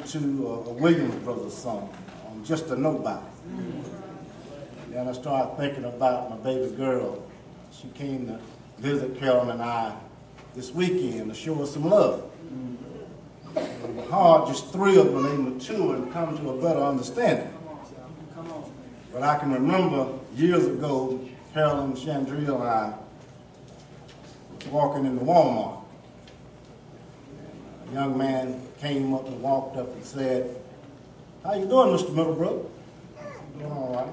to a Williams Brothers song, Just a Nobody. Then I started thinking about my baby girl. She came to visit Carolyn and I this weekend to show us some love. It was hard, just three of them, they mature and come to a better understanding. But I can remember years ago, Carolyn, Chandrell, and I was walking in the Walmart. A young man came up and walked up and said, "How you doing, Mr. Middlebrook?" "I'm doing all right."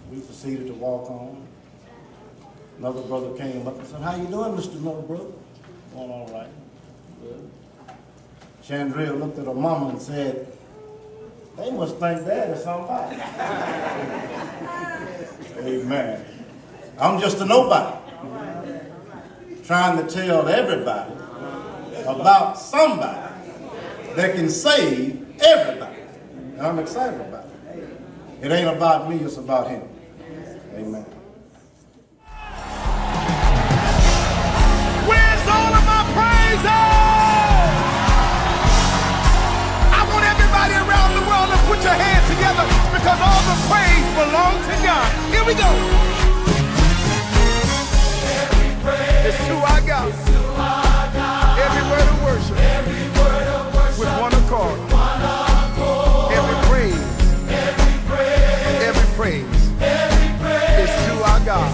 We proceeded to walk on. Another brother came up and said, "How you doing, Mr. Middlebrook?" "Doing all right." Good. Chandrell looked at her mama and said, "They must think Dad is somebody." Amen. I'm just a nobody, trying to tell everybody about somebody that can save everybody. And I'm excited about it. It ain't about me, it's about him. Amen. Where's all of my praises? I want everybody around the world to put your hands together because all the praise belongs to God. Here we go. It's who I got. Every word of worship. With one accord. Every praise. Every praise. It's who I got.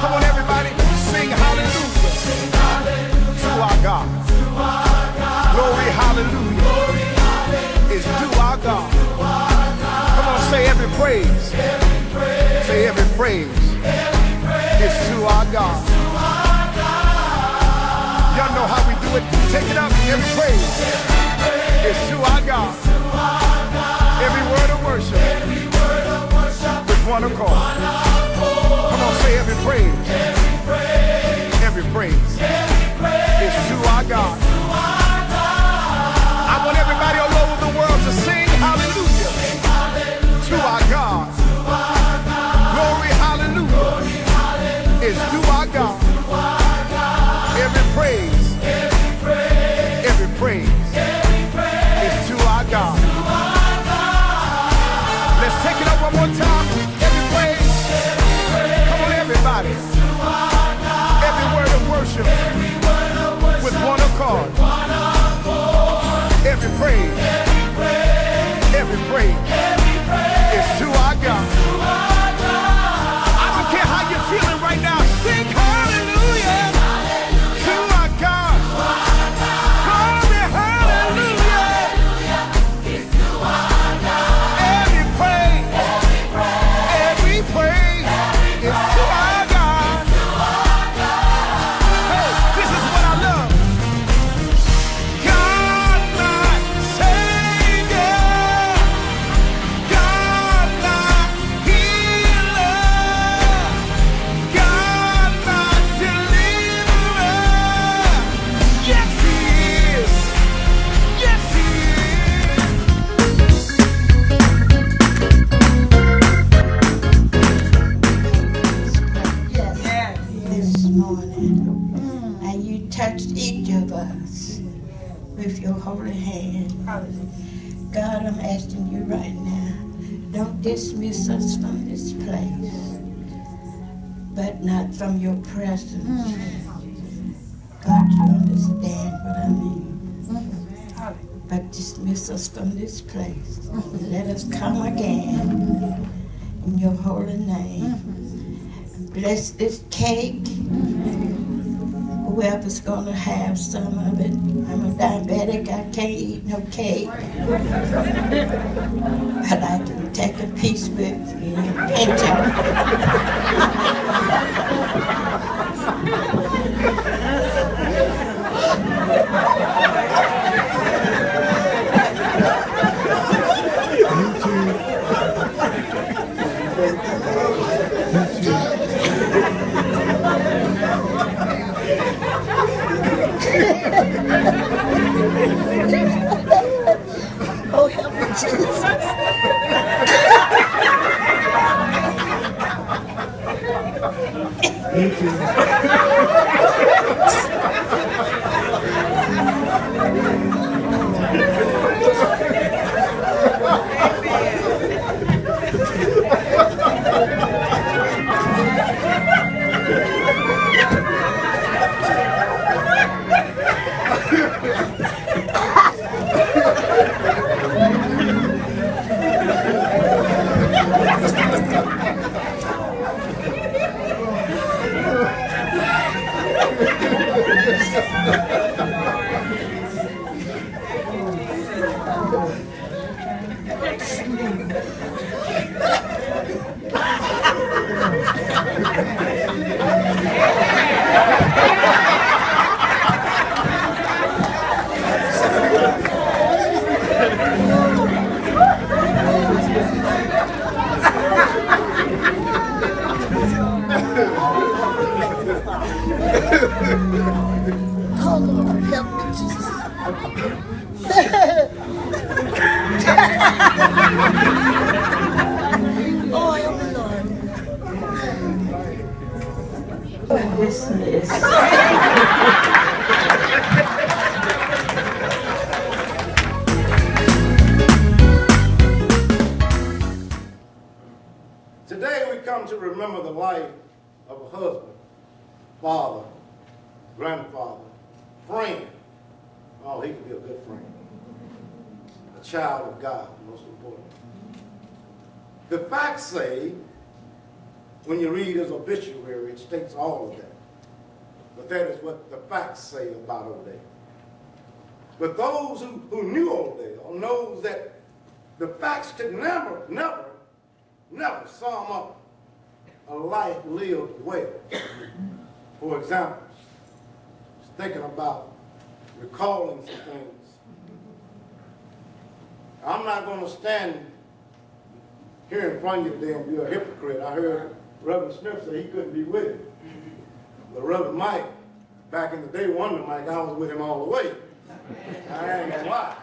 Come on, everybody, sing hallelujah to our God. Glory, hallelujah is to our God. Come on, say every praise. Say every praise is to our God. Y'all know how we do it. Take it up. Every praise is to our God. Every word of worship with one accord. Come on, say every praise. Every praise is to our God. I want everybody all over the world to sing hallelujah to our God. Glory, hallelujah is to our God. Every praise, every praise is to our God. Let's take it up one more time. Every praise. Come on, everybody. Every word of worship with one accord. Every praise, every praise is to our God. I don't care how you're feeling right now. Sing hallelujah to our God. Glory, hallelujah. Every praise is to our God. Hey, this is what I love. God, my Savior. God, my healer. God, my deliverer. Yes, He is. Yes, He Yes. This morning, and you touched each of us with your holy hand. God, I'm asking you right now, don't dismiss us from this place, but not from your presence. God, you understand what I mean. But dismiss us from this place. Let us come again in your holy name. Bless this cake. Whoever's gonna have some of it. I'm a diabetic, I can't eat no cake. But I can take a piece with me and pinch it. Oh, help me, Jesus. Thank you. dismissed. Today we come to remember the life of a husband, father, grandfather, friend. Oh, he could be a good friend. A child of God, most important. The facts say, when you read his obituary, it states all of that. But that is what the facts say about Odell. But those who knew Odell knows that the facts could never sum up a life lived well. For example, just thinking about recalling some things. I'm not going to stand here in front of you today and be a hypocrite. I heard Reverend Smith say he couldn't be with him. But Reverend Mike, back in the day, Wonder Mike, I was with him all the way. I ain't gonna lie.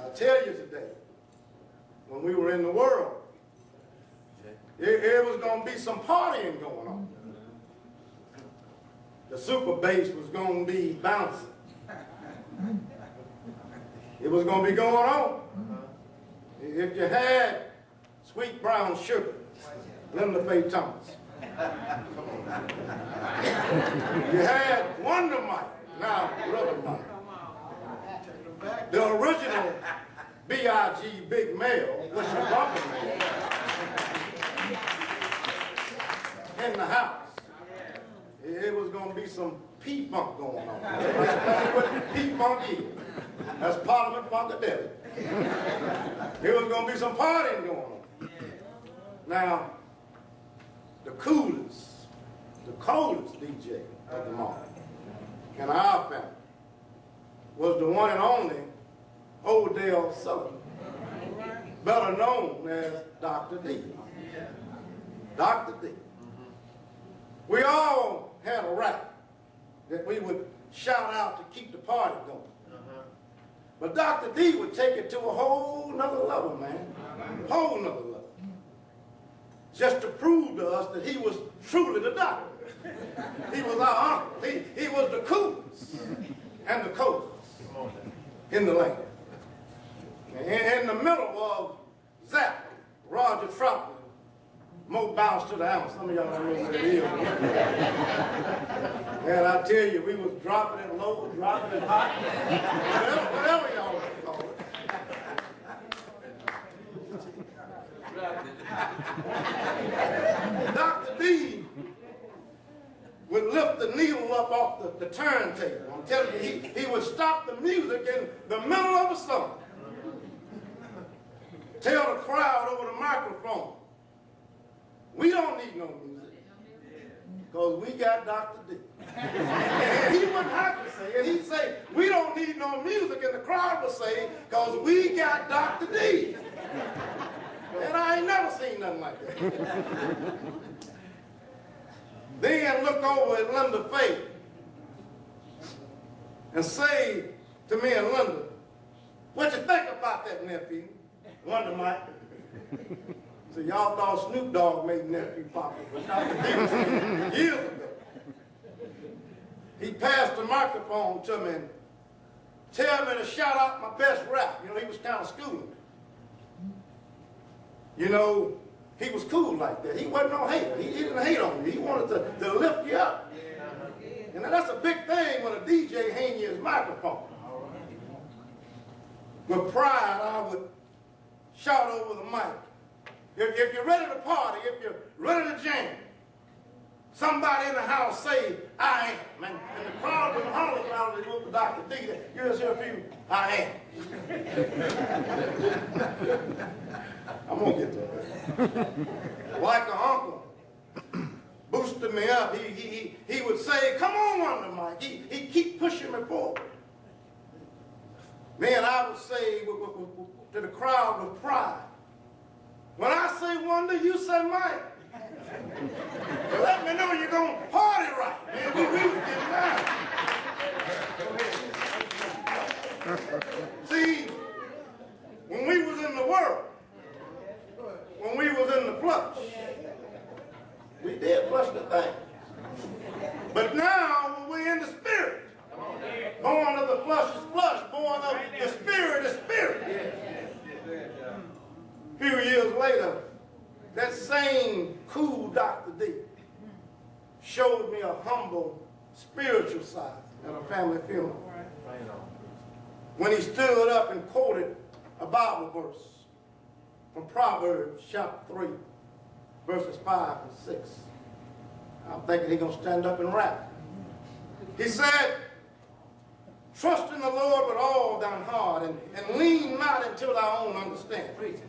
I'll tell you today, when we were in the world, it was going to be some partying going on. The super bass was going to be bouncing. It was going to be going on. If you had Sweet Brown Sugar, Linda Faye Thomas. You had Wonder Mike, now Brother Mike. The original B.I.G. Big Male, which was Bumper Man, in the house. It was going to be some P-Funk going on. That's what P-Funk is. That's Parliament Funkadelic. There was going to be some partying going on. Now, the coolest DJ of them all in our family was the one and only Odell Sullivan, better known as Dr. D. Dr. D. We all had a rap that we would shout out to keep the party going. But Dr. D would take it to a whole nother level, man. Whole nother level. Just to prove to us that he was truly the doctor. He was our uncle. He was the coolest and the coldest in the land. In the middle of Zap, Roger Troutman, Mo Bounce to the ounce. Some of y'all don't know what it is. And I tell you, we was dropping it low, dropping it high, whatever y'all want to call it. Dr. D would lift the needle up off the turntable. I'm telling you, he would stop the music in the middle of a song. Tell the crowd over the microphone, we don't need no music, because we got Dr. D. And he wouldn't have to say it. He'd say, we don't need no music, and the crowd would say, because we got Dr. D. And I ain't never seen nothing like that. Then look over at Linda Faye and say to me and Linda, what you think about that nephew? Wonder Mike. So y'all thought Snoop Dogg made nephew popular, but Dr. D was years ago. He passed the microphone to me and tell me to shout out my best rap. You know, he was kind of schooling me. You know, he was cool like that. He wasn't no hater. He didn't hate on you. He wanted to lift you up. And that's a big thing when a DJ hands you his microphone. With pride, I would shout over the mic. If you're ready to party, if you're ready to jam, somebody in the house say, I am. And the crowd would holler around and look at Dr. D. You just hear a few, I am. I'm going to get that. Like an uncle boosted me up. He would say, come on, Wonder Mike. He'd keep pushing me forward. Then I would say to the crowd with pride, when I say Wonder, you say Mike. Well, let me know you're going to party right, man. We was getting down. See, when we was in the world, when we was in the flesh, We did flush the thing. But now when we're in the spirit, born of the flesh is flesh, born of the spirit is spirit. A few years later, that same cool Dr. D showed me a humble spiritual side at a family funeral. When he stood up and quoted a Bible verse from Proverbs chapter 3, verses 5 and 6. I'm thinking he's going to stand up and rap. He said, trust in the Lord with all thine heart, and lean not into thy own understanding.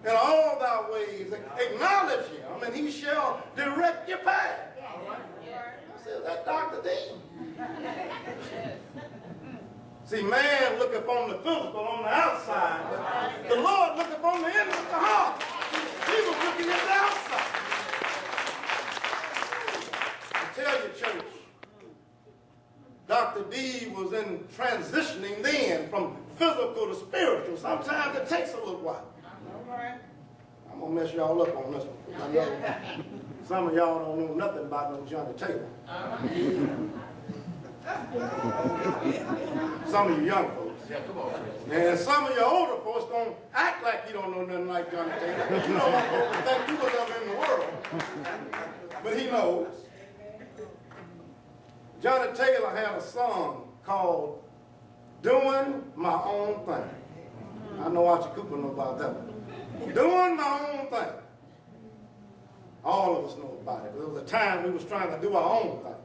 In all thy ways, acknowledge him, and he shall direct your path. I said, that Dr. D. See, man look upon the physical on the outside, but the Lord look upon the inner of the heart. He was looking at the outside. I tell you, church, Dr. D was in transitioning then from physical to spiritual. Sometimes it takes a little while. I'm going to mess y'all up on this one. I know some of y'all don't know nothing about no Johnny Taylor. Some of you young folks. And some of you older folks don't act like you don't know nothing like Johnny Taylor. You know, folks think you was ever in the world. But he knows. Johnny Taylor had a song called Doing My Own Thing. I know Archie Cooper knows about that one. Doing my own thing. All of us know about it. There was a time we was trying to do our own thing.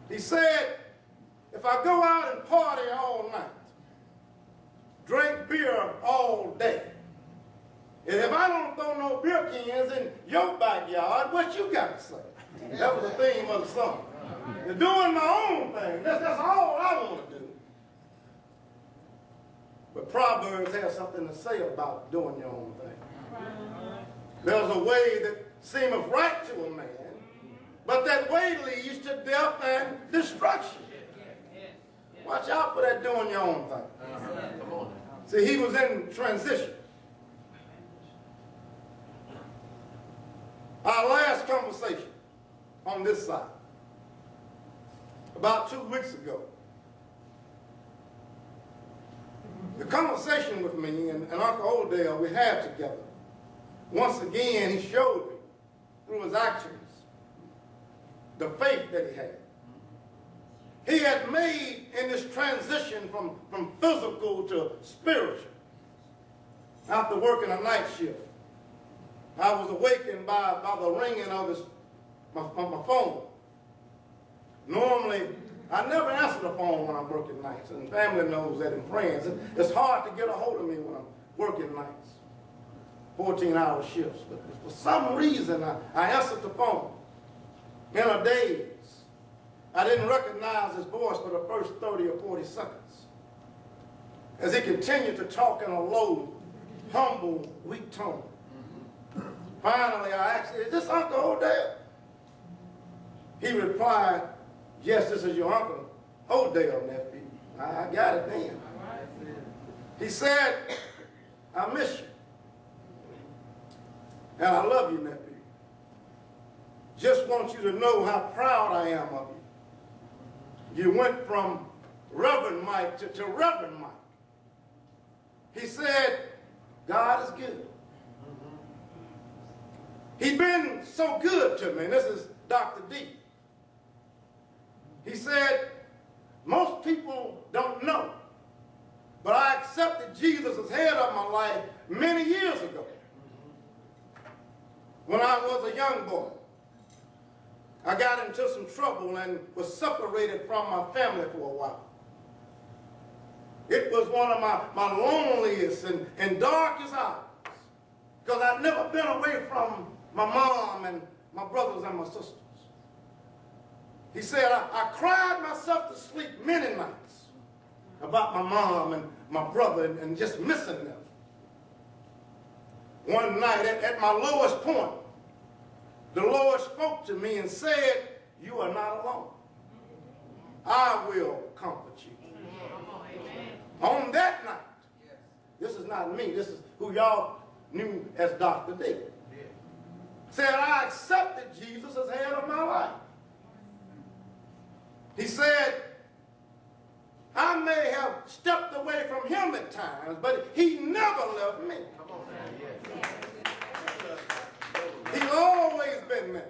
He said, if I go out and party all night, drink beer all day, and if I don't throw no beer cans in your backyard, what you got to say? That was the theme of the song. Doing my own thing. That's all I want to do. But Proverbs has something to say about doing your own thing. There's a way that seemeth right to a man, but that way leads to death and destruction. Watch out for that doing your own thing. See, he was in transition. Our last conversation on this side, about 2 weeks ago, the conversation with me and Uncle Odell we had together, once again he showed me through his actions the faith that he had. He had made in this transition from physical to spiritual. After working a night shift, I was awakened by the ringing of my phone. Normally, I never answer the phone when I'm working nights, and family knows that and friends. It's hard to get a hold of me when I'm working nights, 14-hour shifts. But for some reason, I answered the phone. In a daze, I didn't recognize his voice for the first 30 or 40 seconds, as he continued to talk in a low, humble, weak tone. Finally, I asked, is this Uncle Odell? He replied, yes, this is your Uncle Odell, nephew. I got it then. He said, I miss you. And I love you, nephew. Just want you to know how proud I am of you. You went from Reverend Mike to Reverend Mike. He said, God is good. He's been so good to me. And this is Dr. D. He said, most people don't know, but I accepted Jesus as head of my life many years ago when I was a young boy. I got into some trouble and was separated from my family for a while. It was one of my loneliest and darkest hours because I'd never been away from my mom and my brothers and my sisters. He said, I cried myself to sleep many nights about my mom and my brother and just missing them. One night at my lowest point, the Lord spoke to me and said, you are not alone. I will comfort you. On that night, this is not me, this is who y'all knew as Dr. D. Said, I accepted Jesus He said, I may have stepped away from him at times, but he never left me. He's always been there.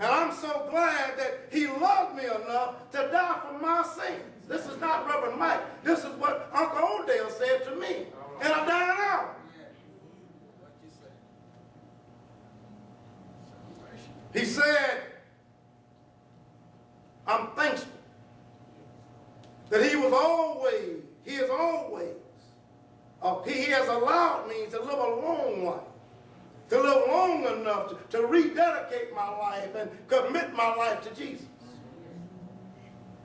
And I'm so glad that he loved me enough to die for my sins. This is not Reverend Mike. This is what Uncle Odell said to me. And I died out. He said, I'm thankful that he has allowed me to live a long life, to live long enough to rededicate my life and commit my life to Jesus.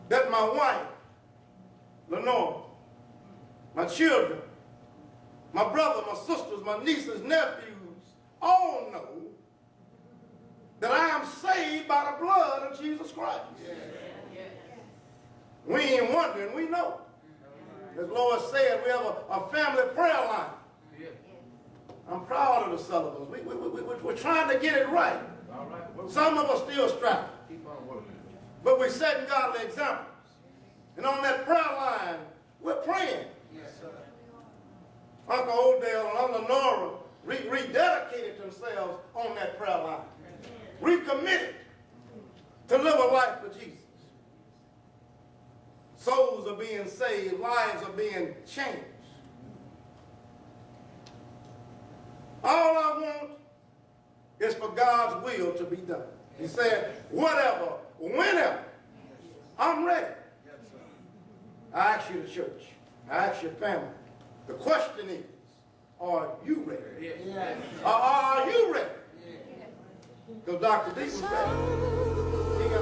That my wife, Lenore, my children, my brother, my sisters, my nieces, nephews, all know that I am saved by the blood of Jesus Christ. We ain't wondering, we know. As Lord said, we have a family prayer line. I'm proud of the Sullivans. We're trying to get it right. Some of us still striving. But we're setting godly examples. And on that prayer line, we're praying. Uncle Odell and Uncle Nora rededicated themselves on that prayer line. Recommitted to live a life for Jesus. Souls are being saved, lives are being changed. All I want is for God's will to be done. He said, whatever, whenever, I'm ready. I ask you, the church, I ask your family, the question is, are you ready? Yes. Are you ready? Because Dr. D was ready. He got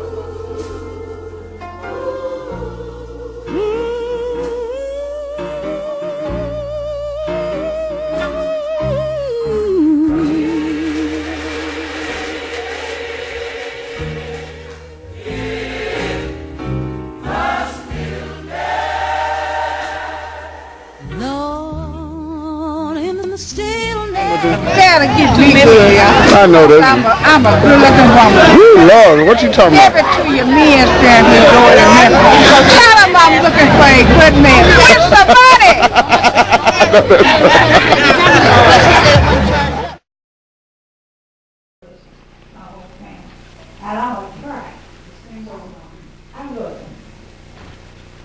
I know that. I'm a good-looking woman. Ooh, Lord, what you talking Give about? it to your men, stand here, go to Memphis. So tell them I'm looking for a good man. Get some money. And I will try to sing over. I love them.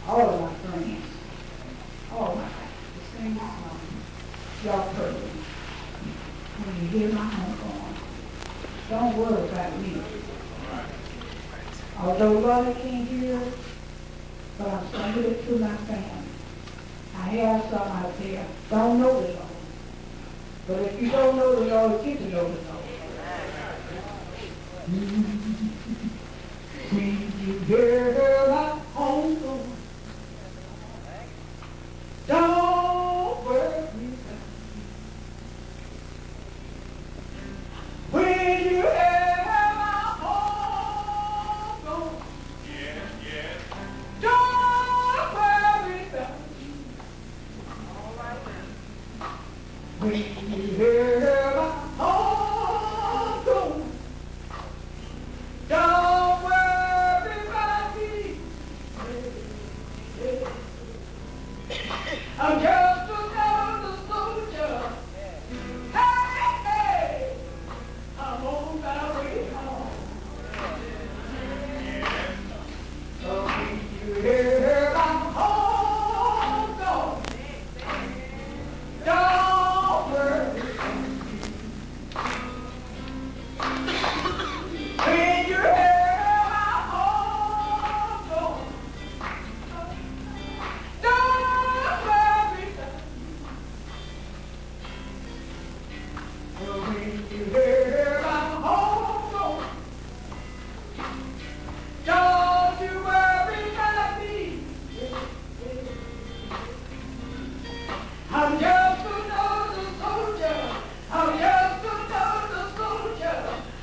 All of my friends. All my friends. To sing this song. Y'all heard it. When you hear my horn, don't worry about me. Although Lord can't hear it, but I'm singing it to my family. I have some out there don't know the Lord. But if you don't know the Lord, get to know the Lord. When you hear my horn, don't worry. When you have my home, don't worry about me. All right. When you have my home, don't worry about me. I'm just another soldier. Hey. I'm on my way home. So when you hear my home gone, don't worry. When you hear my home gone, don't worry. So when you hear don't you worry about me. I'm just another soldier. I'm just another soldier.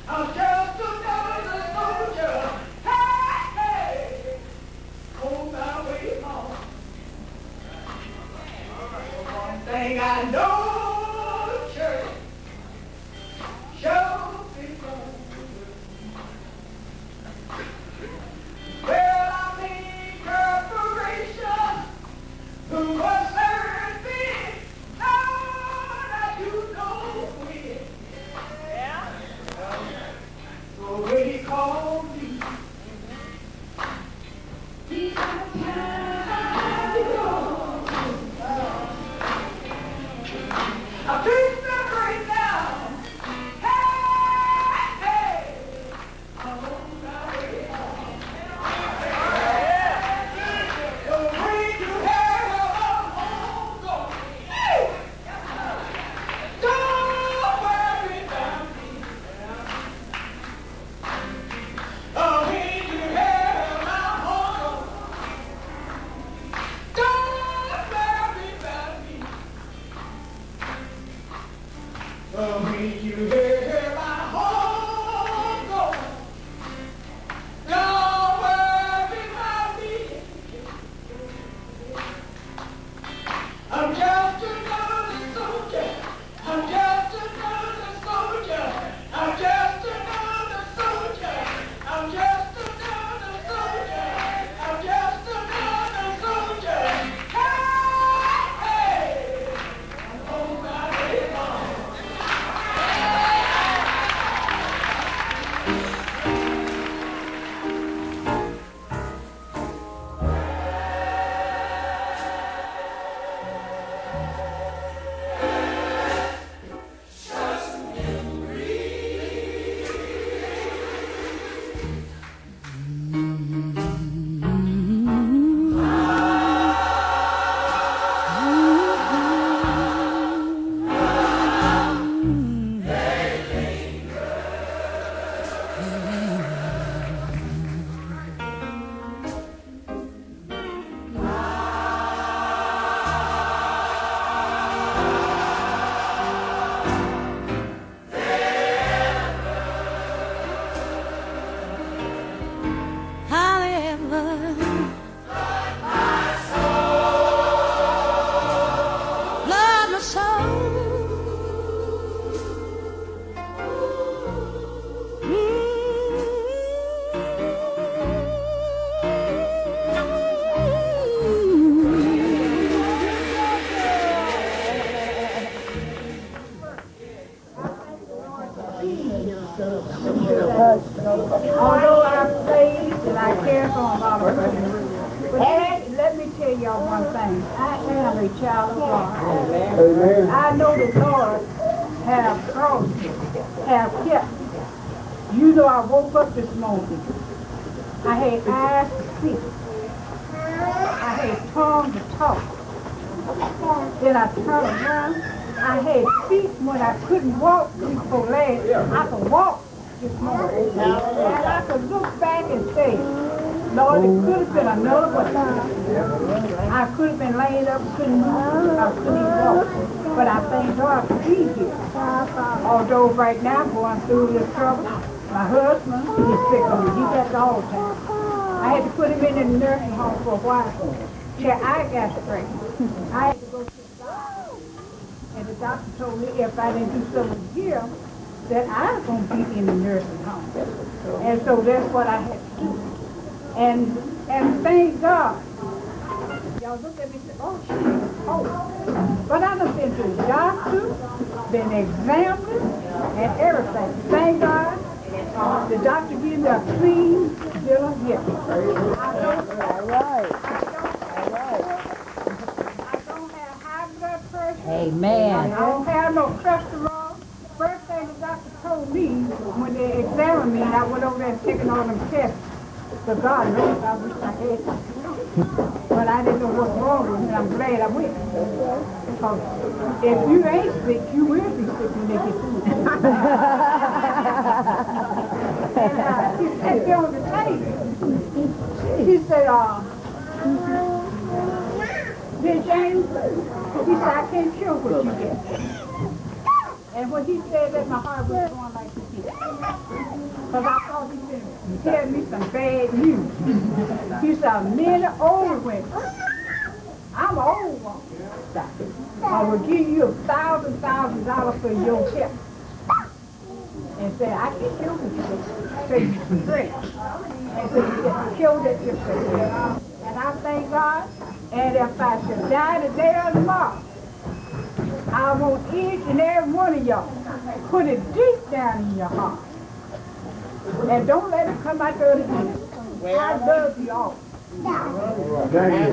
I'm just another soldier. Hey, hey, on my way home. One thing I know, church, show me. Well, Although I played and I care for a lot of people. But let me tell y'all one thing. I am a child of God. Amen. I know the Lord have crossed me, have kept me. You know, I woke up this morning. I had eyes to see. I had tongue to talk. Then I turned around. I had feet when I couldn't walk before last. I could walk this morning. And I could look back and say, Lord, it could have been another way. I could have been laying up, couldn't move, I couldn't even walk. But I thank God to be here. Although right now I'm going through this trouble. My husband is sick of me. He got the all the time. I had to put him in the nursing home for a while. Yeah, I got straight. I had to go to the doctor. And the doctor told me if I didn't do something here, that I was going to be in the nursing home. And so that's what I had to do. And thank God. Y'all look at me and say, oh, she's old. But I done been to the doctor, been examined, and everything. Thank God. The doctor gave me a clean bill of health. All right. I don't have high blood pressure. Amen. I don't have no cholesterol. First thing the doctor told me when they examined me, I went over there and taken all them tests. So God knows I wish I had some. But I didn't know what's wrong with me, and I'm glad I went. Because if you ain't sick, you will be sick when they get through. And she sat there on the table. She said, Dear James, he said, I can't cure what you get. And when he said that, my heart was going like this. Because I thought he said, tell me some bad news. He said, many old women. I'm an old woman. I will give you $1,000 for your check. And said, I can kill you. So you can drink. And so you can kill that if and I thank God. And if I should die today or tomorrow, I want each and every one of y'all put it deep down in your heart. And don't let it come out there again. I love you all. Thank you.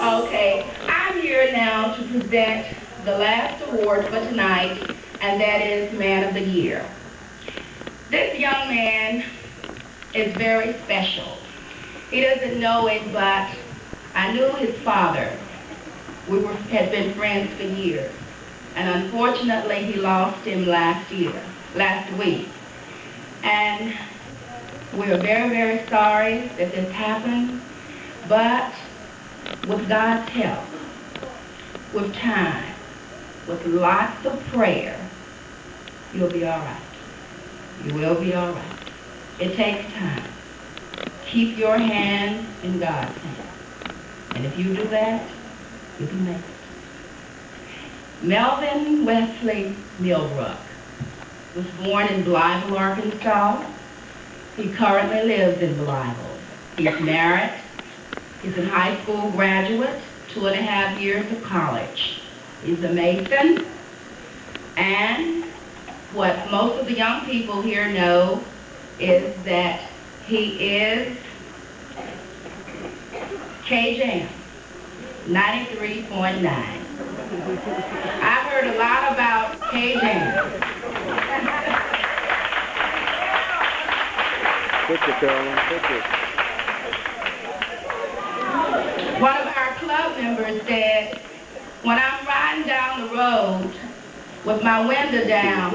Okay, I'm here now to present the last award for tonight, and that is Man of the Year. This young man is very special. He doesn't know it, but I knew his father. We had been friends for years, and unfortunately he lost him last week. And we're very, very sorry that this happened, but with God's help, with time, with lots of prayer, you'll be all right. You will be all right. It takes time. Keep your hand in God's hand. And if you do that, you can make it. Melvin Wesley Millbrook was born in Blytheville, Arkansas. He currently lives in Blytheville. He's married. He's a high school graduate, 2.5 years of college. He's a Mason. And what most of the young people here know is that he is KJAM 93.9. I've heard a lot about KJAM. One of our club members said, when I'm riding down the road with my window down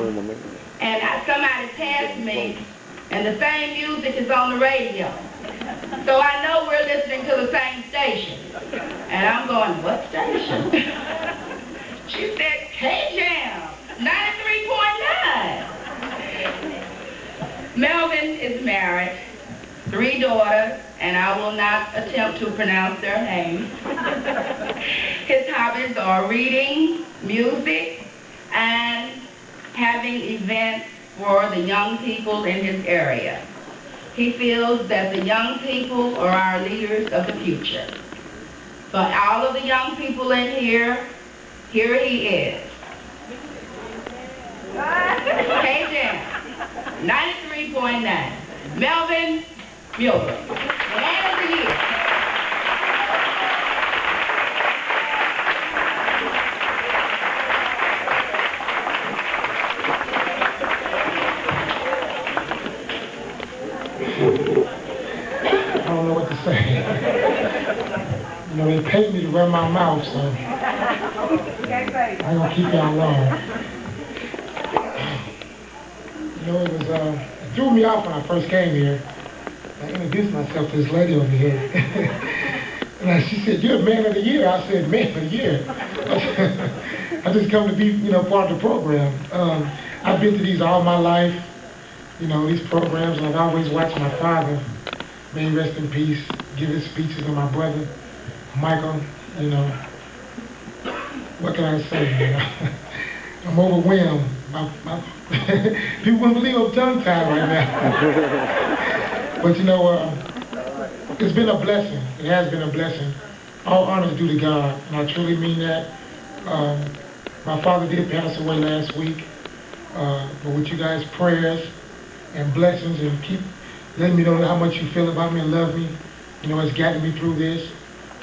and somebody passed me and the same music is on the radio, so I know we're listening to the same station. And I'm going, what station? She said, KJAM 93.9. Melvin is married, 3 daughters, and I will not attempt to pronounce their names. His hobbies are reading, music, and having events for the young people in his area. He feels that the young people are our leaders of the future. For all of the young people in here, here he is. KJ, 93.9. Melvin Milburn, Man of the Year. I don't know what to say. You know, they paid me to run my mouth, so I ain't gonna keep y'all long. You know, it threw me off when I first came here. I introduced myself to this lady over here. And she said, "You're Man of the Year." I said, "Man of the Year." I just come to be, you know, part of the program. I've been to these all my life, you know, these programs, and I've always watched my father, may he rest in peace, give his speeches, and my brother, Michael, you know. What can I say, you know? I'm overwhelmed. People wouldn't believe I'm tongue-tied right now. But you know, it's been a blessing. It has been a blessing. All honor is due to God, and I truly mean that. My father did pass away last week, but with you guys' prayers and blessings, and keep letting me know how much you feel about me and love me, you know, it's gotten me through this.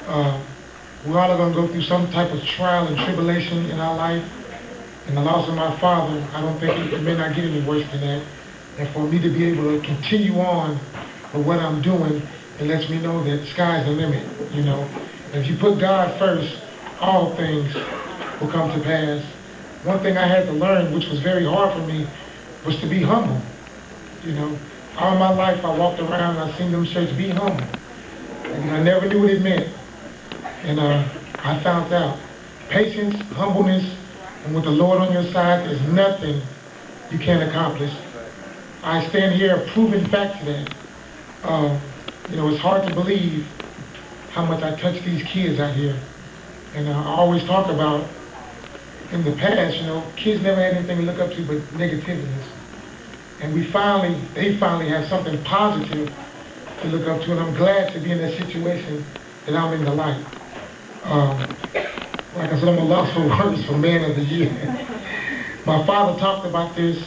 We're all going to go through some type of trial and tribulation in our life. And the loss of my father, I don't think it may not get any worse than that. And for me to be able to continue on with what I'm doing, it lets me know that sky's the limit, you know. And if you put God first, all things will come to pass. One thing I had to learn, which was very hard for me, was to be humble. You know, all my life I walked around and I seen them shirts, be humble. And I never knew what it meant. And I found out. Patience, humbleness, and with the Lord on your side, there's nothing you can't accomplish. I stand here a proven fact to that. You know, it's hard to believe how much I touch these kids out here. And I always talk about, in the past, you know, kids never had anything to look up to but negativities. And they finally have something positive to look up to, and I'm glad to be in that situation that I'm in the light. Like I said, I'm a loss for words for Man of the Year. My father talked about this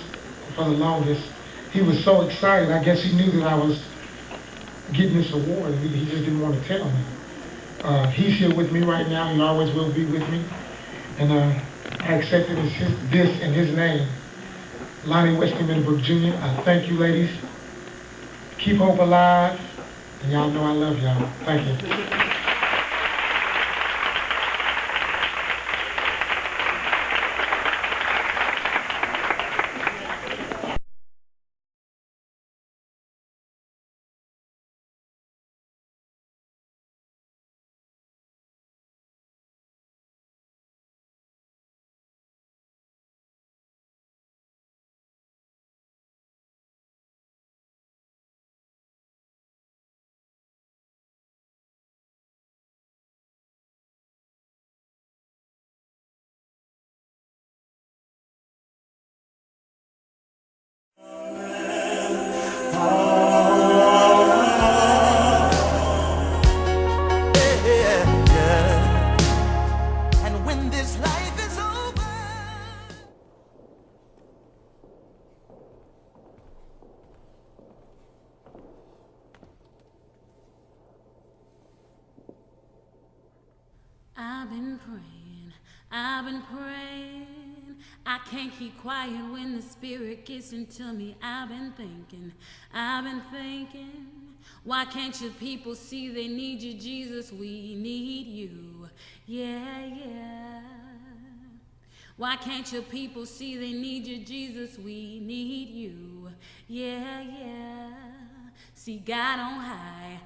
for the longest. He was so excited. I guess he knew that I was getting this award. He just didn't want to tell me. He's here with me right now. He always will be with me. And I accepted this in his name. Lonnie Wesley Middlebrook Jr., I thank you, ladies. Keep hope alive. And y'all know I love y'all. Thank you. I've been praying. I can't keep quiet when the Spirit gets into me. I've been thinking. Why can't your people see they need you, Jesus? We need you. Yeah. Why can't your people see they need you, Jesus? We need you. Yeah. See God on high.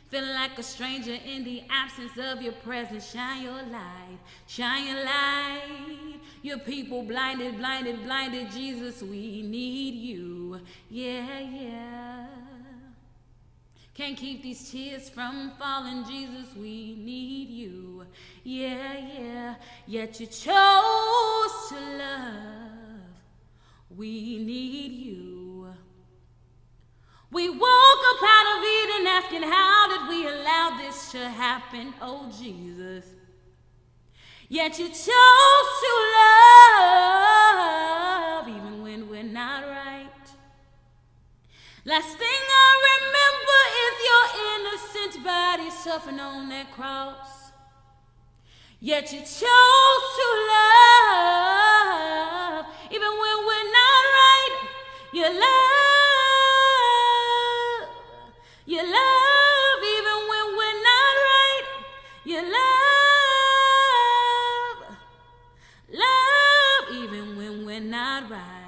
Feeling like a stranger in the absence of your presence. Shine your light. Your people blinded. Jesus, we need you. Yeah. Can't keep these tears from falling. Jesus, we need you. Yeah. Yet you chose to love. We need you. We woke up out of Eden asking, how did we allow this to happen, oh Jesus? Yet you chose to love even when we're not right. Last thing I remember is your innocent body suffering on that cross. Yet you chose to love even when we're not right. You love even when we're not right. You love even when we're not right.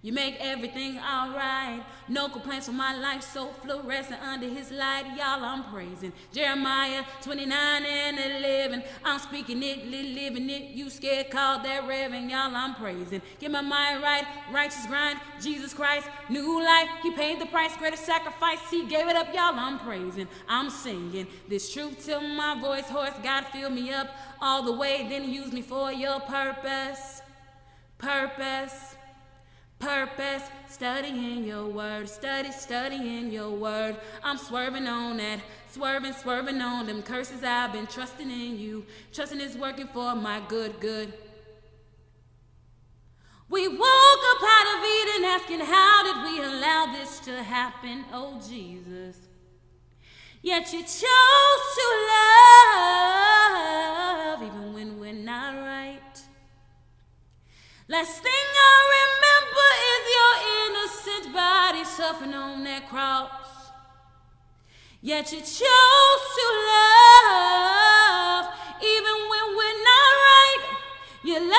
You make everything alright. No complaints for my life, so fluorescent under his light. Y'all, I'm praising Jeremiah 29:11. I'm speaking it, living it. You scared, called that Reverend. Y'all, I'm praising. Get my mind right, righteous grind. Jesus Christ, new life. He paid the price, greater sacrifice. He gave it up. Y'all, I'm praising. I'm singing this truth till my voice hoarse. God fill me up all the way, then use me for your purpose. Purpose. Purpose, studying your word, studying your word. I'm swerving on that, swerving on them curses. I've been trusting in you, trusting it's working for my good. We woke up out of Eden asking, how did we allow this to happen, oh Jesus? Yet you chose to love even when we're not right. Last thing I remember is your innocent body suffering on that cross. Yet you chose to love even when we're not right. You love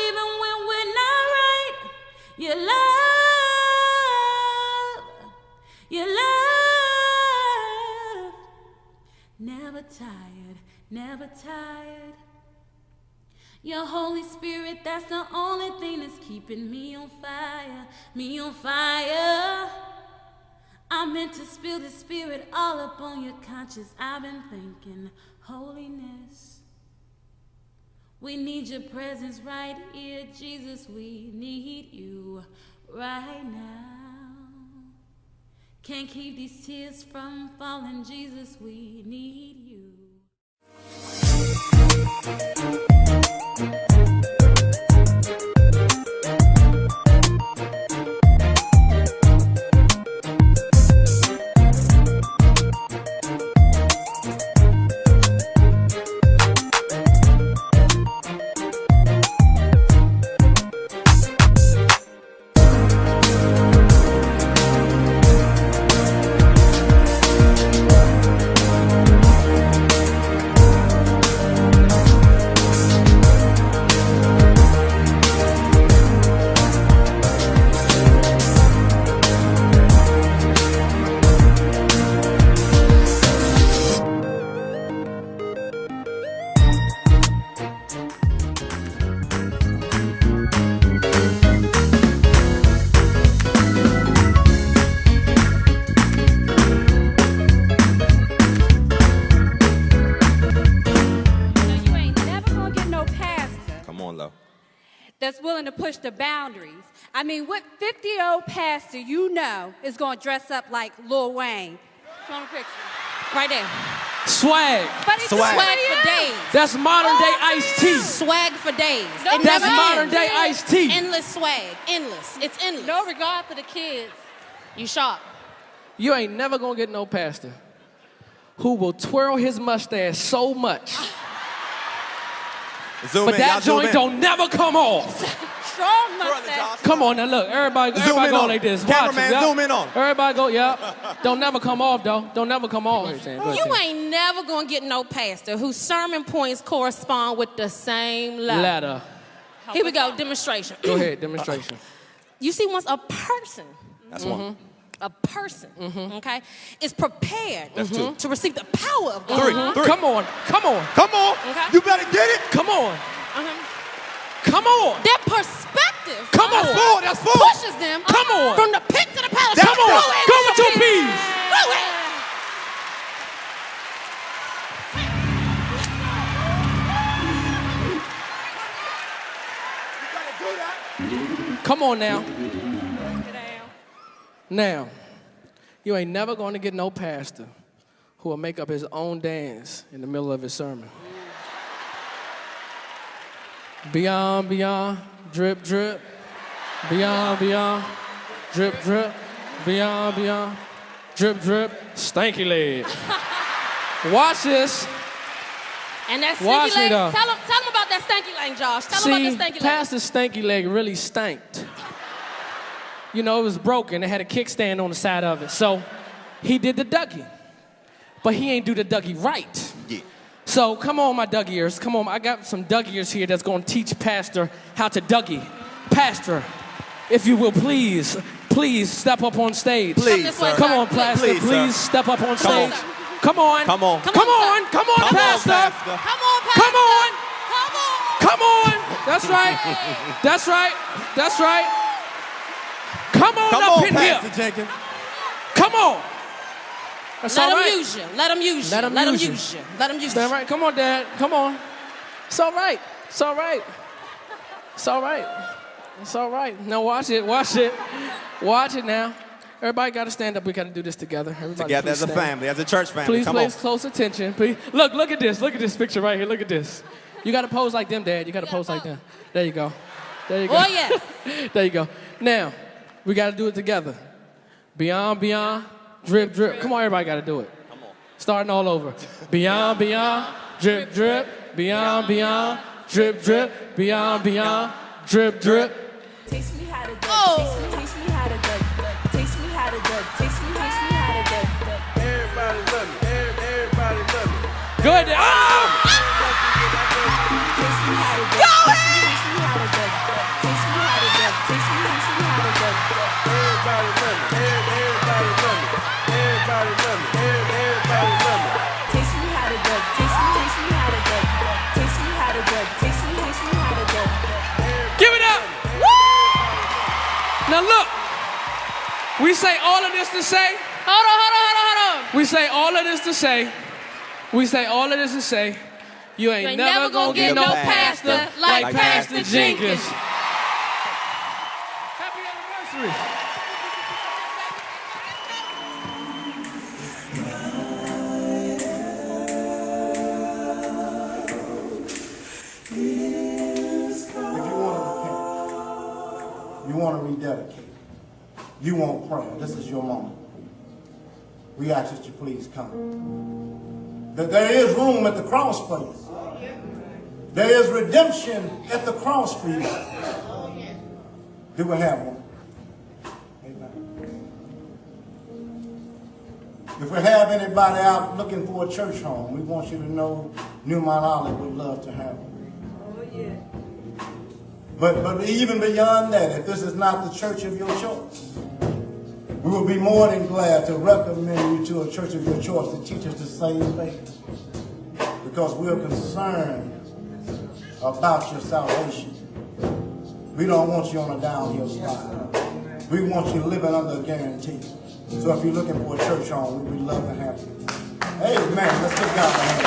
even when we're not right. You love, never tired. Never tired. Your Holy Spirit, that's the only thing that's keeping me on fire, me on fire. I meant to spill the Spirit all up on your conscience. I've been thinking holiness. We need your presence right here, Jesus. We need you right now. Can't keep these tears from falling, Jesus. We need you. That's willing to push the boundaries. I mean, what 50-year-old pastor you know is going to dress up like Lil Wayne? Show him a picture. Right there. Swag. But it's swag for days. That's modern day Ice-T. Swag for days. That's modern day Ice-T. Endless swag. Endless. It's endless. No regard for the kids. You sharp. You ain't never going to get no pastor who will twirl his mustache so much. But that joint don't never come off. Strong mustache. Come on now, look. Everybody go like this. Cameraman, zoom in on. Everybody go, yeah. Don't never come off, though. Don't never come off. You ain't never gonna get no pastor whose sermon points correspond with the same ladder. Here we go, demonstration. Go ahead, demonstration. You see, once a person, that's one. A person, okay, is prepared to receive the power of God. Three. Come on. Okay. You better get it. Come on. Come on. Their perspective. Come on. That's four. Pushes them. Come on. From the pit to the palace. Come on. Go with your peas. Come on now. Now, you ain't never going to get no pastor who will make up his own dance in the middle of his sermon. Beyond, beyond, drip, drip. Beyond, beyond, drip, drip. Beyond, beyond, drip, drip. Stanky leg. Watch this. And that Watch stinky me leg, though. tell him about that stanky leg, Josh. Tell him about that stanky leg. Pastor Stanky Leg really stanked. You know, it was broken. It had a kickstand on the side of it. So he did the Dougie. But he ain't do the Dougie right. Yeah. So come on, my Dougiers. Come on. I got some Dougiers here that's going to teach Pastor how to Dougie. Pastor, if you will, please step up on stage. Please, sir. Come on, Pastor. Please step up on stage. Come on. Come on. Come on, Pastor. Come on, Pastor. Come on. Come on. Come on. That's right. That's right. That's right. Come on up in Pastor here. Jenkins. Come on. That's all Let right. him use you. Let him use you. Let him Let him use you. use you. Let him use you. Stand right. Come on, Dad. Come on. It's all right. It's all right. It's all right. It's all right. Now watch it. Watch it. Watch it now. Everybody got to stand up. We got to do this together. Everybody Together as a stand. family, as a church family. Please Come pay on. close attention. Please. Look at this. Look at this picture right here. Look at this. You got to pose like them, Dad. You got to pose like them. There you go. There you go. Oh, yes. There you go. Now, we got to do it together. Beyond, beyond, drip, drip. Come on, everybody got to do it. Come on. Starting all over. Beyond, beyond, drip, drip. Beyond, beyond, drip, drip. Beyond, beyond, drip, drip. Taste me how to duck. Oh. Taste me how to duck. Taste me how to duck. Taste me how to duck. Everybody love me. Everybody love me. Good. Oh! Taste me how to duck. Go ahead. Taste me how to duck. Taste me how to duck. Taste me how to duck. Everybody love me. Everybody love me. Everybody love me. Everybody love me. Taste me how to duck. Taste me how to duck. Taste me how to duck. Taste me how to duck. Give it up. Now look, we say all of this to say. Hold on. We say all of this to say. We say all of this to say. You ain't never gonna get no pastor like Pastor Jenkins. Happy anniversary. You want to rededicate. You want prayer. This is your moment. We ask that you please come. That there is room at the cross for you. There is redemption at the cross for you. Do we have one? Amen. If we have anybody out looking for a church home, we want you to know New Mount Olive would love to have one. But even beyond that, if this is not the church of your choice, we will be more than glad to recommend you to a church of your choice that teaches the same faith. Because we are concerned about your salvation. We don't want you on a downhill slide. We want you living under a guarantee. So if you're looking for a church home, we would love to have you. Amen. Let's give God a hand.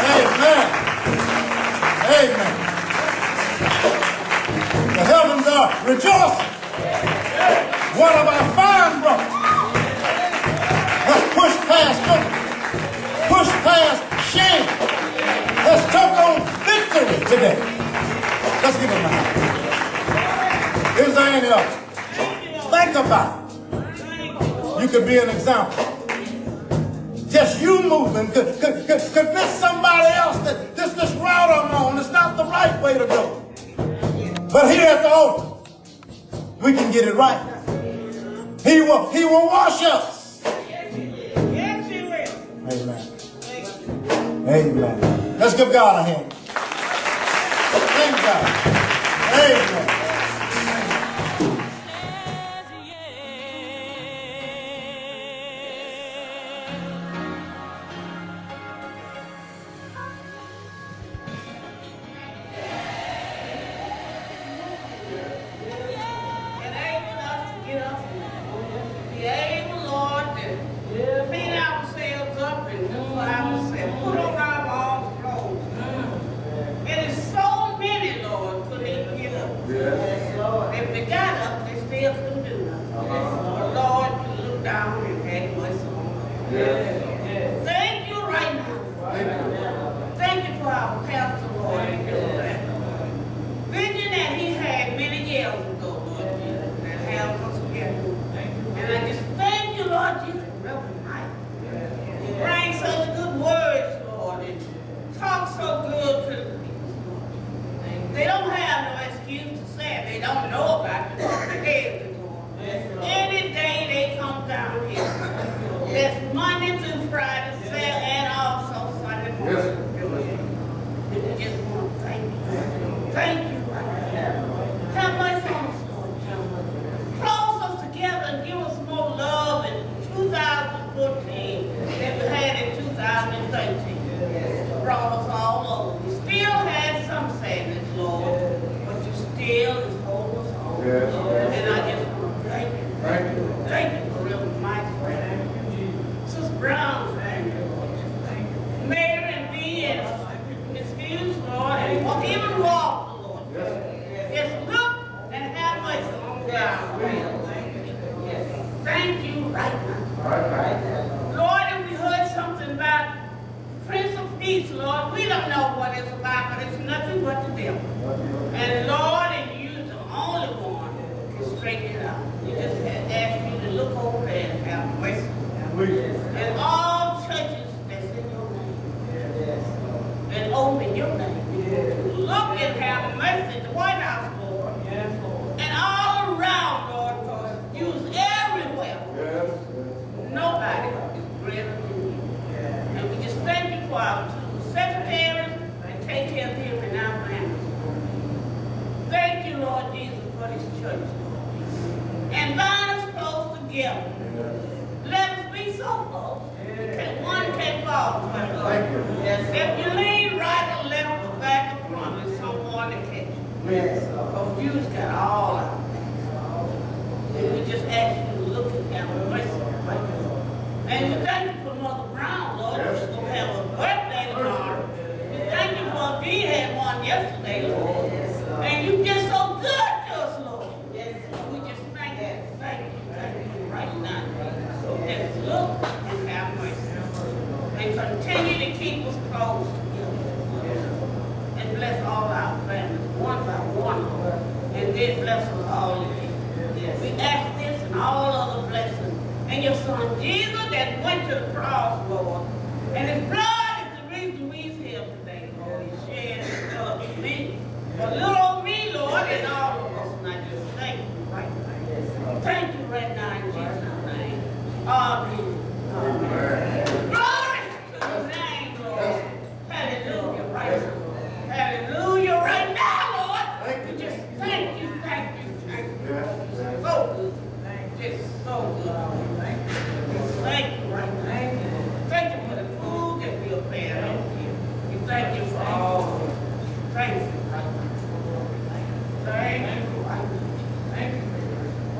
Amen. Amen. The heavens are rejoicing. One of our fine brothers has pushed past hope, pushed past shame, has took on victory today. Let's give him a hand. Is there any other? Think about it. You could be an example. Just you moving could convince somebody else that this route I'm on is not the right way to go. But here at the altar, we can get it right. He will wash us. Yes, he will. Amen. Amen. Let's give God a hand. Thank God. Amen. It is so many, Lord, still can do. Lord, you look down and have mercy on us. Thank you right now. Thank you for our pastor, Lord, and his vision that he had many years ago, Lord Jesus, that helped us get through. And I just thank you, Lord Jesus, for Reverend Mike. You bring such good words, Lord, and talk so good to the people. They don't have no excuse to say it. They don't know about you, Lord. They gave it, Lord. Any day they come down here. That's Monday through Friday, Saturday, and also Sunday morning. And we just want to thank you. Thank you. Have mercy on us, Lord. Close us together and give us more love in 2014 than we had in 2013. Brought us all over. We still had some sadness, Lord, but you still just hold us on. And I just want to thank you. Thank you for Reverend Mike. Sister Brown, thank you, Lord. Mayor and me and Miss Hughes, Lord, and even Walker, Lord. Just look and have mercy on God. Thank you right now. Lord, if we heard something about Prince of Peace, Lord, we don't know what it's about, but it's nothing but the devil. And Lord, and you're the only one to straighten it out. We just ask you to look over there and have mercy. And all churches that's in your name. And open your name. Look and have mercy at the White House, Lord. And all around, Lord, because use everywhere. Nobody is greater than you. And we just thank you for our two secretaries and take care of them in our families. Thank you, Lord Jesus, for this church. And bind us close together. Let us be so close that one can fall. If you lean right or left or back or front, there's someone to catch you. Because you've got all our things. And we just ask you to look at them and mercy. And we thank you for Mother Brown, Lord. She's going to have a birthday tomorrow. We thank you for we had one yesterday, Lord. And you just so good to us, Lord. We just thank you right now. So just look and have mercy. And continue to keep us close together. And bless all our families, one by one, Lord. And then bless us all again. We ask this and all other blessings. And your son Jesus that went to the cross, Lord. And his blood is the reason we're here today, Lord. He shed his blood for me. For little old me, Lord, and all of us. And I just thank you right now. Thank you right now in Jesus' name. Amen. Glory to your name, Lord. Hallelujah right now. Hallelujah right now, Lord. We just thank you. So good. Just so good. Thank you right now. Thank you for the food that we are paying. We thank you for all. Thank you right now. Thank you right now. Thank you.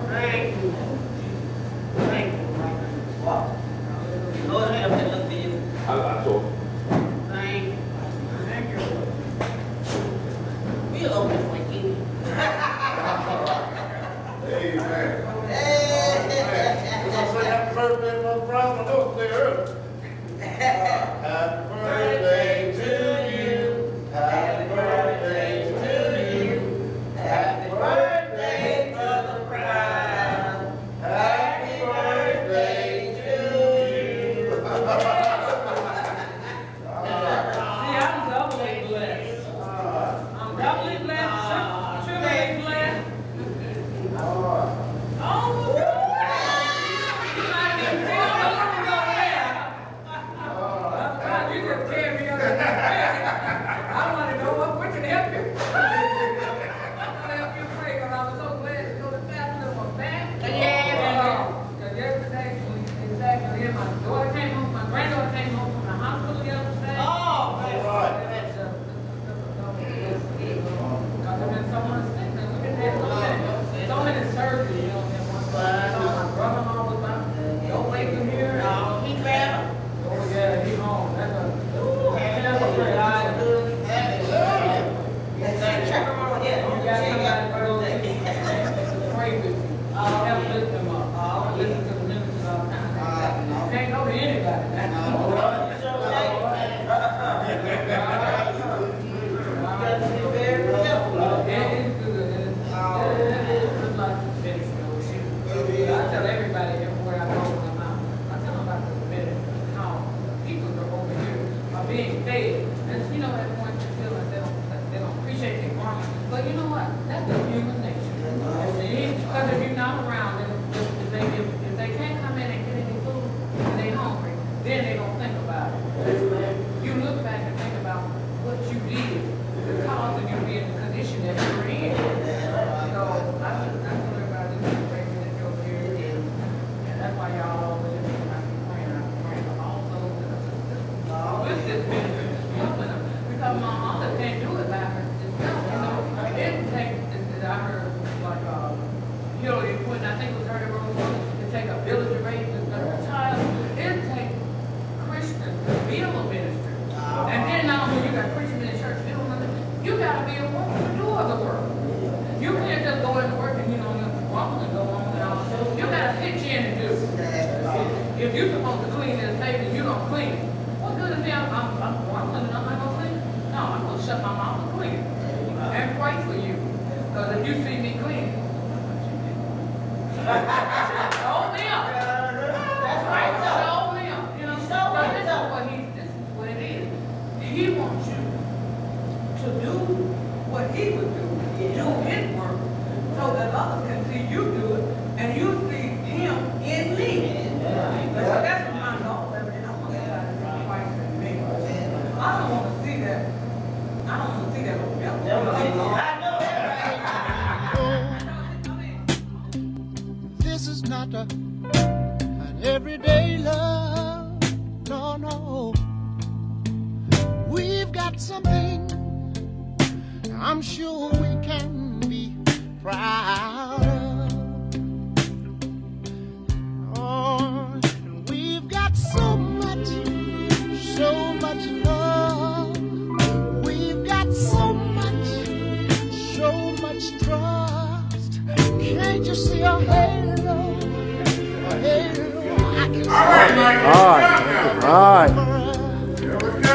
Thank you. Thank you right now. Wow. Lord, help me look for you. I saw. Thank you. Thank you. We'll open for you. Amen. like Hillary Clinton, I think it was her that wrote to take a village to raise a child. It takes Christians to build a ministry. And then not only you got Christians in the church, you got to be a woman to do of the work. You can't just go into work and walk and go on and all. You got to pitch in and do. If you're supposed to clean this table and you don't clean it, what good is me? I'm cleaning, I'm not going to clean it. No, I'm going to shut my mouth and clean it. And pray for you. Because if you see me clean it, show them. That's right, show them. This is what it is. He wants you to do what he would do his work, so that others can see you do it, and you see him in me. So that's my goal. I want Christ in me. I don't want to see that. I don't want to see that little devil. This is not an everyday love. No, no. We've got something I'm sure we can be proud of. Oh, we've got so much love. We've got so much trust. Can't you see a halo? A halo. I can see All right. Here we go.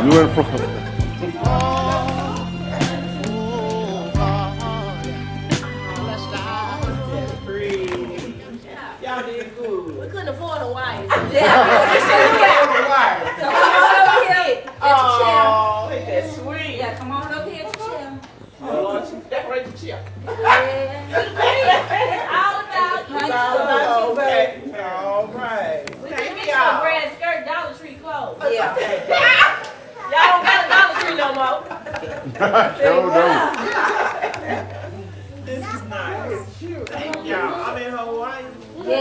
You in front. Y'all did good. We couldn't afford a wife. Oh, ain't that sweet? Yeah, come on up here to chill. Oh, she decorate the chair. It's all about you. It's all about you, baby. All right. We Thank can get y'all. your red skirt, Dollar Tree clothes. Yeah. Y'all don't got a Dollar Tree no more. This is nice. It's cute. Thank y'all. I'm in Hawaii. Yeah.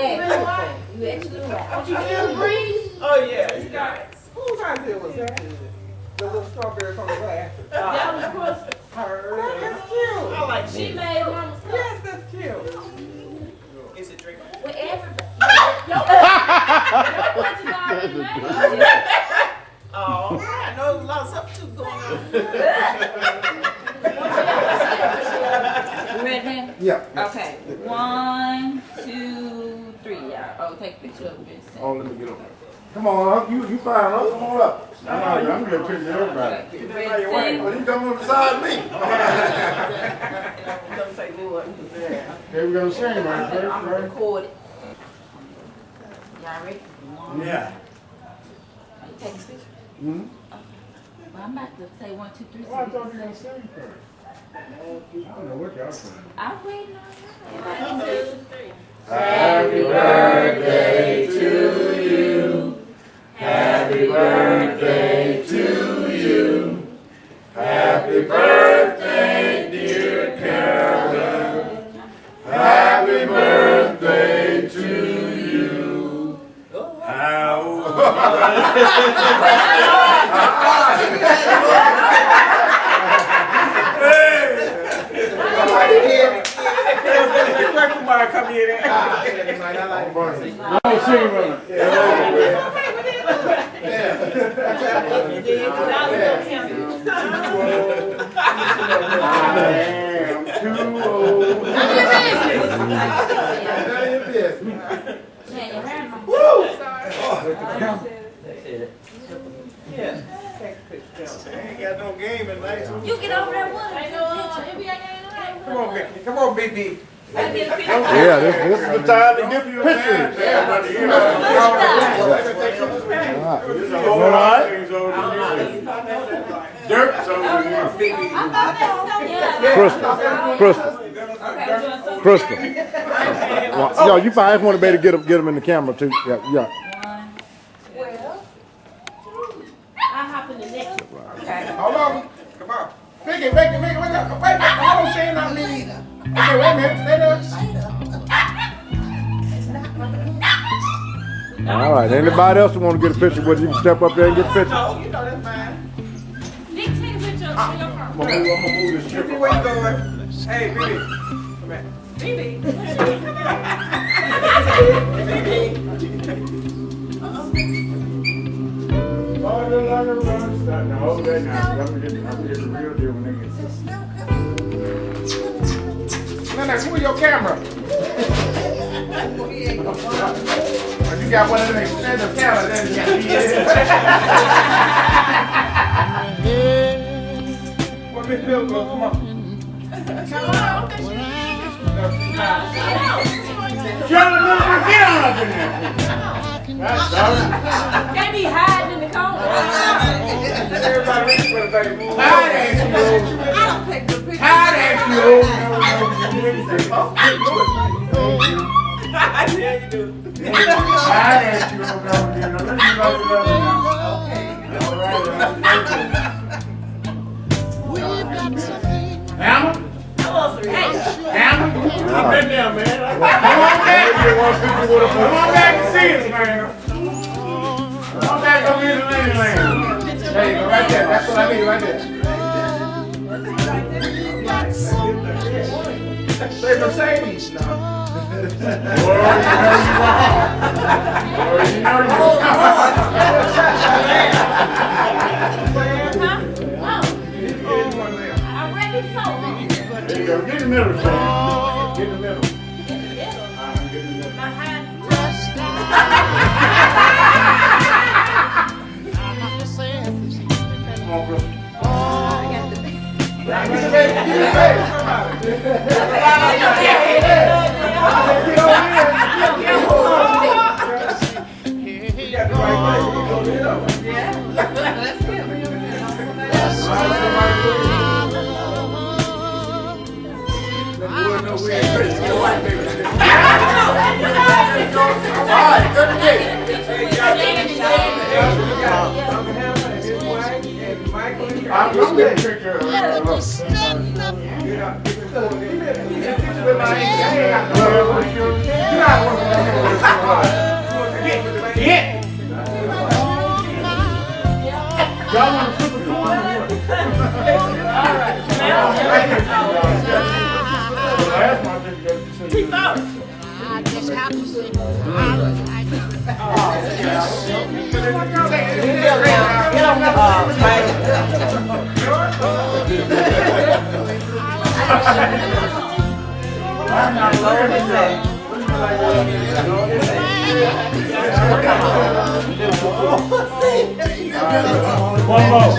You actually right. Don't you feel the breeze? Oh, yeah. It's nice. Whose idea was that? The little strawberry from the glass. That was Crystal. Oh, that's cute. I like She this. made Mama's cup. Yes, that's cute. Is it drinkable? With everybody. Your punch is already made. Oh, I know there's a lot of substitute going on. You ready, man? Yeah. Okay. 1, 2, 3. Yeah. Oh, take a picture of this. Oh, let me get up. Come on, you fine up. Come on up. I'm gonna get a picture of everybody. Oh, you coming beside me? Don't say new one. Okay, we're gonna sing right there. I'm gonna record it. Y'all ready? Yeah. You take a picture? Mm-hmm. Well, I'm about to say 1, 2, 3. Oh, I thought you were gonna sing first. I don't know what y'all saying. I'm waiting on you. 1, 2, 3. Happy birthday to you. Happy birthday to you. Happy birthday, dear Carolyn. Happy birthday to you. Come here. Don't sing with me. I'm too old. Yeah. Ain't got no game in life. You get over there with us. Come on, Mickey. Come on, BB. Yeah, this is the time to give you pictures. All right. Dirt's over here. Crystal. Yo, you fine. I just want to be able to get them in the camera too. Yeah. I'll hop in the next one. Okay. Hold on. Come on. Mickey, wait up. Wait, hold on, Shane, not me. Okay, wait a minute. Stay there. All right. Anybody else who want to get a picture with you can step up there and get a picture. No, you know that's fine. Nick, take a picture of your I'm gonna move this chair. Where you going? Hey, baby. Come here. Baby. No, okay, now. I'm gonna get the real deal when they get Lennox, where's your camera? You got one of them extended cameras, then you got What Miss Bill go? Come on. Come on. Shut up, get on up in there. They be hiding in the corner. Everybody ready for the baby. I don't take the picture. Tired ass you. I dare you do. Tired ass you. Let me love you now. Okay. All right. Hammer? Hammer? I've been there, man. Come on back. Come on back and see us, man. Come on back over here to Land. There you go, right there. That's what I need right there. Say Mercedes now. Boy, you know you're wrong. There you go. Get in the middle, son. Get in the middle. Get in the middle. Come on, bro. Get in the bed. I'm going to take a picture of it. Y'all want to flip a coin? I just have to say, One more.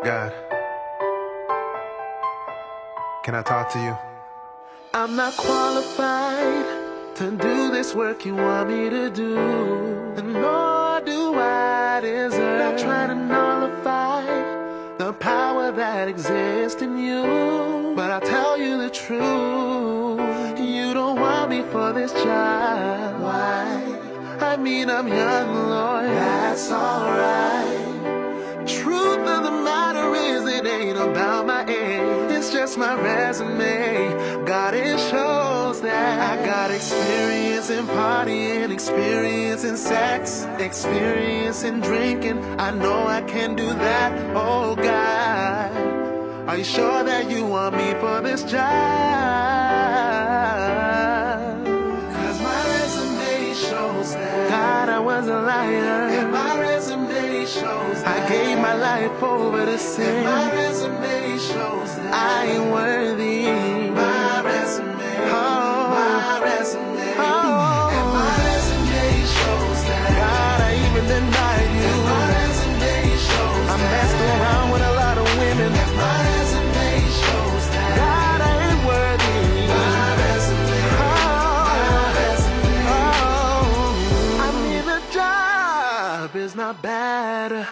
God, can I talk to you? I'm not qualified to do this work you want me to do, and nor do I deserve. Not trying to nullify the power that exists in you, but I'll tell you the truth, you don't want me for this job. Why? I mean, I'm young, Lord. That's alright. Truth of the matter is, it ain't about my age, it's just my resume. God, it shows that I got experience in partying, experience in sex, experience in drinking. I know I can do that. Oh God, are you sure that you want me for this job? 'Cause my resume shows that God, I was a liar. And my resume shows that I gave my life over to sin. And my resume shows that I ain't worthy. My resume, my resume, and my resume shows that God, I even denied you. And my resume shows I messed around with a lot of women. And my resume shows that God, I ain't worthy. My resume, my resume, I mean the job is not bad.